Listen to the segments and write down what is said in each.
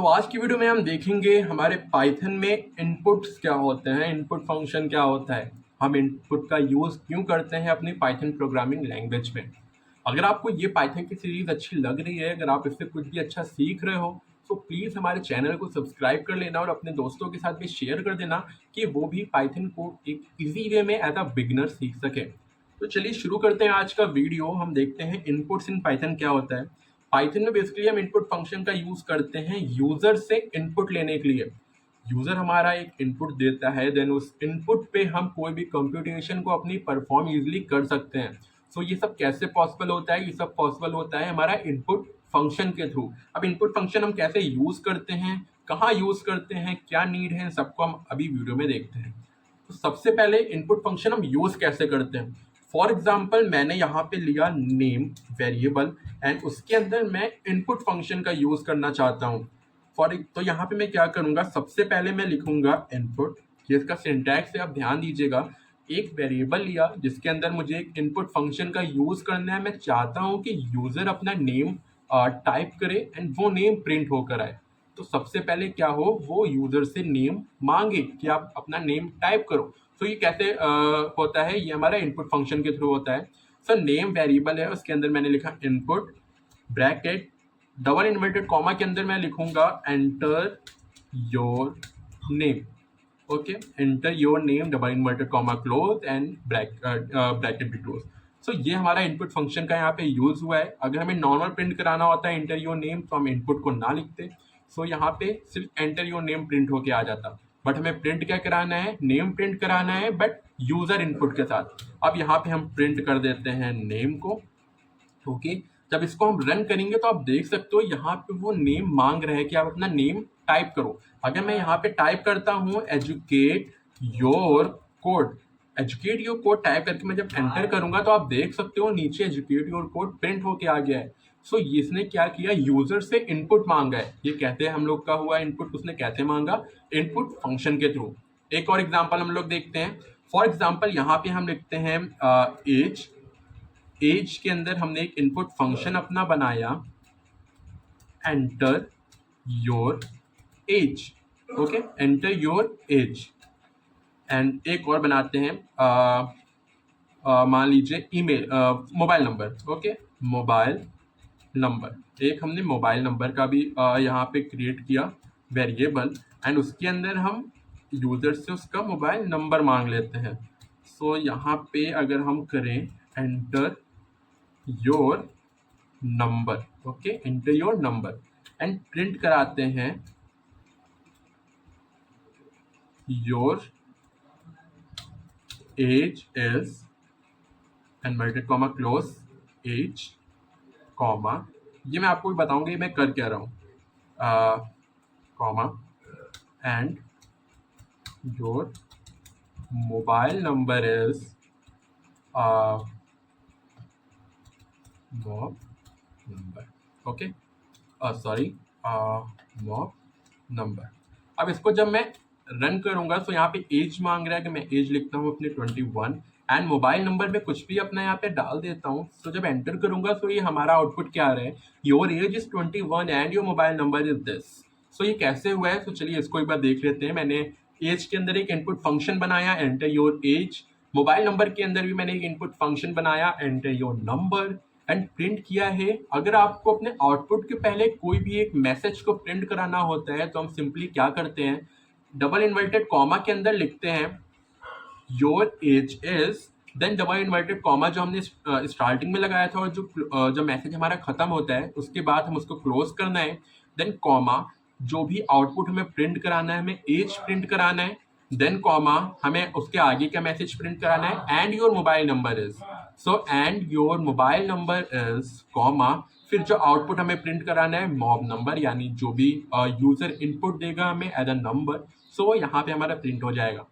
आज की वीडियो में हम देखेंगे हमारे पाइथन में इनपुट्स क्या होते हैं, इनपुट फंक्शन क्या होता है, हम इनपुट का यूज़ क्यों करते हैं अपनी पाइथन प्रोग्रामिंग लैंग्वेज में। अगर आपको ये पाइथन की सीरीज़ अच्छी लग रही है, अगर आप इससे कुछ भी अच्छा सीख रहे हो, तो प्लीज़ हमारे चैनल को सब्सक्राइब कर लेना और अपने दोस्तों के साथ भी शेयर कर देना कि वो भी पाइथन को एक ईजी वे में एज अ बिगनर सीख सके। तो चलिए शुरू करते हैं आज का वीडियो। हम देखते हैं इनपुट्स इन पाइथन क्या होता है। पाइथन में बेसिकली हम इनपुट फंक्शन का यूज करते हैं यूजर से इनपुट लेने के लिए। यूजर हमारा एक इनपुट देता है, देन उस इनपुट पे हम कोई भी कंप्यूटेशन को अपनी परफॉर्म इजीली कर सकते हैं। ये सब कैसे पॉसिबल होता है? ये सब पॉसिबल होता है हमारा इनपुट फंक्शन के थ्रू। अब इनपुट फंक्शन हम कैसे यूज करते हैं, कहाँ यूज करते हैं, क्या नीड है, सबको हम अभी वीडियो में देखते हैं। तो सबसे पहले इनपुट फंक्शन हम यूज कैसे करते हैं। फॉर एग्जाम्पल मैंने यहाँ पे लिया नेम वेरिएबल एंड उसके अंदर मैं इनपुट फंक्शन का यूज करना चाहता हूँ। तो यहाँ पे मैं क्या करूँगा, सबसे पहले मैं लिखूंगा इनपुट। ये इसका सिंटैक्स है, आप ध्यान दीजिएगा। एक वेरिएबल लिया जिसके अंदर मुझे एक इनपुट फंक्शन का यूज करना है। मैं चाहता हूँ कि यूजर अपना नेम टाइप करे एंड वो नेम प्रिंट होकर आए। तो सबसे पहले क्या हो, वो यूजर से नेम मांगे कि आप अपना नेम टाइप करो। ये कैसे होता है, ये हमारा इनपुट फंक्शन के थ्रू होता है। नेम वेरिएबल है, उसके अंदर मैंने लिखा input bracket double inverted comma के अंदर मैं लिखूंगा enter your name. Okay, enter your name double inverted comma close and bracket भी क्लोज। ये हमारा इनपुट फंक्शन का यहाँ पे यूज हुआ है। अगर हमें नॉर्मल प्रिंट कराना होता है एंटर योर नेम, तो हम इनपुट को ना लिखते। यहाँ पे सिर्फ एंटर योर नेम प्रिंट होके आ जाता। बट हमें प्रिंट क्या कराना है, नेम प्रिंट कराना है, बट यूजर इनपुट के साथ। अब यहाँ पे हम प्रिंट कर देते हैं नेम को। ओके, जब इसको हम रन करेंगे तो आप देख सकते हो यहाँ पे वो नेम मांग रहे हैं कि आप अपना नेम टाइप करो। अगर मैं यहाँ पे टाइप करता हूँ educate your code, educate your code type करके मैं जब एंटर करूंगा तो आप देख सकते हो नीचे एजुकेट योर कोड प्रिंट होके आ गया है। इसने क्या किया, यूजर से इनपुट मांगा है। ये कहते हैं हम लोग का हुआ इनपुट, उसने कैसे मांगा, इनपुट फंक्शन के थ्रू। एक और एग्जाम्पल हम लोग देखते हैं। फॉर एग्जाम्पल यहाँ पे हम लिखते हैं एज। एज के अंदर हमने एक इनपुट फंक्शन अपना बनाया, enter your age. Okay, enter your age. And एक और बनाते हैं, मान लीजिए email, mobile number. Okay, mobile number. एक हमने मोबाइल नंबर का भी यहाँ पे क्रिएट किया वेरिएबल एंड उसके अंदर हम यूजर से उसका मोबाइल नंबर मांग लेते हैं। यहाँ पे अगर हम करें enter your number, okay, enter your number and print कराते हैं your age is inverted comma close age comma, ये मैं आपको भी बताऊंगा ये मैं कर क्या रहा हूँ, comma and your mobile number is mob number. Okay, sorry, mob number. अब इसको जब मैं रन करूंगा तो यहाँ पे एज मांग रहा है कि मैं एज लिखता हूँ अपने 21 एंड मोबाइल नंबर में कुछ भी अपना यहाँ पे डाल देता हूँ। जब एंटर करूंगा तो ये हमारा आउटपुट क्या आ रहा है, your age is 21 and your mobile number is this. ये कैसे हुआ है, चलिए इसको एक बार देख लेते हैं। मैंने एज के अंदर एक इनपुट फंक्शन बनाया, enter your age. Mobile number के अंदर भी मैंने एक इनपुट फंक्शन बनाया, enter your number and print किया है। अगर आपको अपने आउटपुट के पहले कोई भी एक मैसेज को प्रिंट कराना होता है तो हम सिंपली क्या करते हैं, डबल इन्वर्टेड कॉमा के अंदर लिखते हैं your age is, then double inverted comma जो हमने स्टार्टिंग में लगाया था और जो मैसेज हमारा खत्म होता है उसके बाद हम उसको क्लोज करना है, देन कॉमा जो भी आउटपुट हमें प्रिंट कराना है, हमें एज प्रिंट कराना है, देन कॉमा हमें उसके आगे का मैसेज प्रिंट कराना है, and your mobile number is. And your mobile number is comma, फिर जो आउटपुट हमें प्रिंट कराना है मॉब नंबर, यानी जो भी यूजर इनपुट देगा हमें एज अ नंबर, यहाँ पे हमारा प्रिंट हो जाएगा।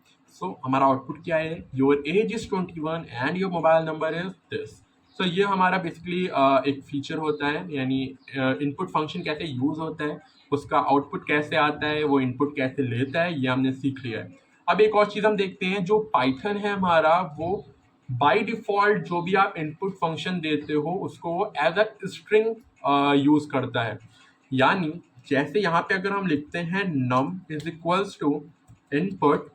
हमारा आउटपुट क्या है, your age is 21 and your mobile number is this. ये हमारा बेसिकली एक फीचर होता है, यानी इनपुट फंक्शन कैसे यूज होता है, उसका आउटपुट कैसे आता है, वो इनपुट कैसे लेता है, ये हमने सीख लिया है। अब एक और चीज हम देखते हैं, जो पाइथन है हमारा वो बाय डिफॉल्ट जो भी आप इनपुट फंक्शन देते हो उसको एज अ स्ट्रिंग यूज करता है। यानी जैसे यहाँ पे अगर हम लिखते हैं num is equals to input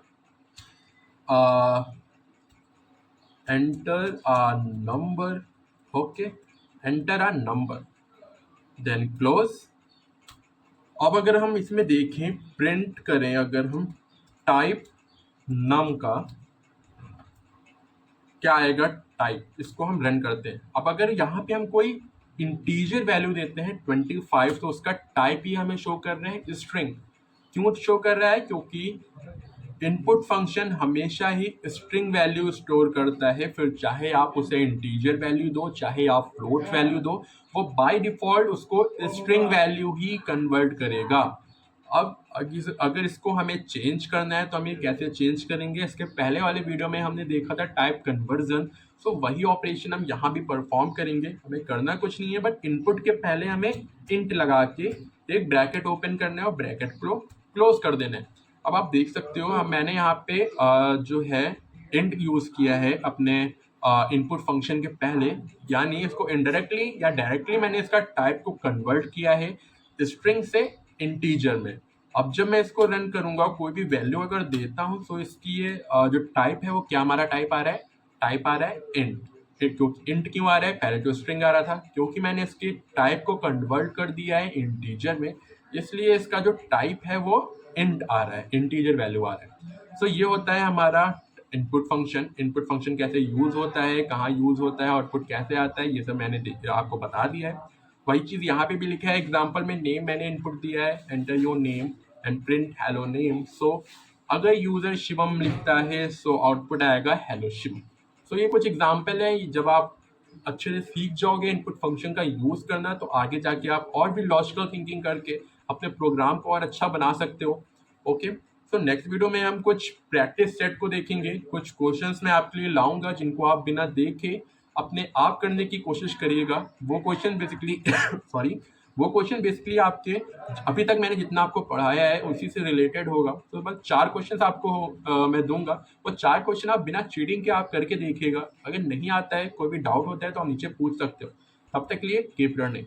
enter a number, okay, enter a number, then close. अब अगर हम इसमें देखें, प्रिंट करें, अगर हम टाइप num का क्या आएगा, टाइप, इसको हम रन करते हैं। अब अगर यहाँ पे हम कोई इंटीजर वैल्यू देते हैं 25, तो उसका टाइप ही हमें शो कर रहे हैं स्ट्रिंग। क्यों शो कर रहा है? क्योंकि इनपुट फंक्शन हमेशा ही स्ट्रिंग वैल्यू स्टोर करता है, फिर चाहे आप उसे इंटीजर वैल्यू दो, चाहे आप फ्लोट वैल्यू दो, वो बाय डिफॉल्ट उसको स्ट्रिंग वैल्यू ही कन्वर्ट करेगा। अब अगर इसको हमें चेंज करना है तो हम ये कैसे चेंज करेंगे? इसके पहले वाले वीडियो में हमने देखा था टाइप कन्वर्जन, सो वही ऑपरेशन हम यहाँ भी परफॉर्म करेंगे। हमें करना कुछ नहीं है, बट इनपुट के पहले हमें इंट लगा के एक ब्रैकेट ओपन करना है और ब्रैकेट को क्लोज कर देना है। अब आप देख सकते हो, मैंने यहाँ पे जो है इंट यूज़ किया है अपने इनपुट फंक्शन के पहले, यानी इसको इनडायरेक्टली या डायरेक्टली मैंने इसका टाइप को कन्वर्ट किया है स्ट्रिंग से इंटीजर में। अब जब मैं इसको रन करूंगा, कोई भी वैल्यू अगर देता हूं, तो इसकी ये जो टाइप है वो क्या हमारा टाइप आ रहा है? टाइप आ रहा है इंट। क्योंकि इंट क्यों आ रहा है? पहले तो स्ट्रिंग आ रहा था, क्योंकि मैंने इसकी टाइप को कन्वर्ट कर दिया है इंटीजर में, इसलिए इसका जो टाइप है वो इंट आ रहा है, इंटीजर वैल्यू आ रहा है। सो ये होता है हमारा इनपुट फंक्शन। इनपुट फंक्शन कैसे यूज होता है, कहाँ यूज होता है, आउटपुट कैसे आता है, ये सब मैंने आपको बता दिया है। वही चीज़ यहाँ पे भी लिखा है एग्जाम्पल में, नेम मैंने इनपुट दिया है, enter your name and print hello name. So अगर यूजर शिवम लिखता है, सो आउटपुट आएगा हेलो शिवम। सो ये कुछ एग्जाम्पल है। जब आप अच्छे से सीख जाओगे इनपुट फंक्शन का यूज करना, तो आगे जाके आप और भी लॉजिकल थिंकिंग करके अपने प्रोग्राम को और अच्छा बना सकते हो। ओके, तो नेक्स्ट वीडियो में हम कुछ प्रैक्टिस सेट को देखेंगे, कुछ क्वेश्चंस मैं आपके लिए लाऊंगा जिनको आप बिना देखे अपने आप करने की कोशिश करिएगा। वो क्वेश्चन बेसिकली वो क्वेश्चन बेसिकली आपके अभी तक मैंने जितना आपको पढ़ाया है उसी से रिलेटेड होगा। तो बस 4 क्वेश्चन आपको मैं दूंगा, वो 4 क्वेश्चन आप बिना चीटिंग के आप करके देखिएगा। अगर नहीं आता है, कोई भी डाउट होता है, तो आप नीचे पूछ सकते हो। तब तक के लिए कीप लर्निंग।